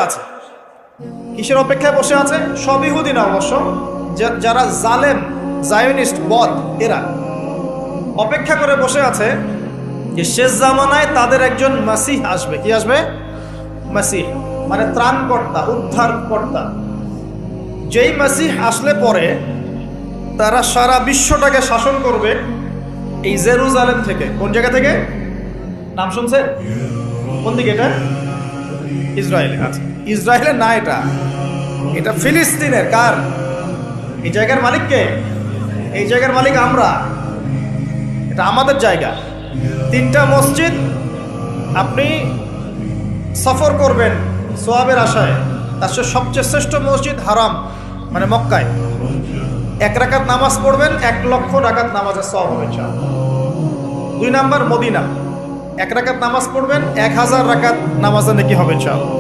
আছে। কিসের অপেক্ষায় বসে আছে? সব ইহুদি না অবশ্য, যারা জালেম জায়নিস্ট বদ, এরা অপেক্ষা করে বসে আছে যে শেষ জামানায় তাদের একজন মাসিহ আসবে। কি আসবে? মাসিহ মানে ত্রাণকর্তা, উদ্ধারকর্তা। যেই মাসিহ আসলে পরে তারা সারা বিশ্বটাকে শাসন করবে এই জেরুজালেম থেকে। কোন জায়গা থেকে? নাম শুনছেন? কোন দিকে এটা? ইসরায়েলে। আচ্ছা, ইসরায়েলের না, এটা ফিলিস্তিনের। কার? এই জায়গার মালিক কে? এই জায়গার মালিক আমরা। এটা আমাদের জায়গা। 3টা মসজিদ আপনি সফর করবেন সোয়াবের আশায়, তার সবচেয়ে শ্রেষ্ঠ মসজিদ হারাম মানে মক্কায় 1 রাকাত নামাজ পড়বেন, 1 লক্ষ রাকাত নামাজের সওয়াব হবে ইনশাআল্লাহ। 2 নাম্বার মদিনা, 1 রাকাত নামাজ পড়বেন, 1000 রাকাত নামাজের নেকি হবে ইনশাআল্লাহ।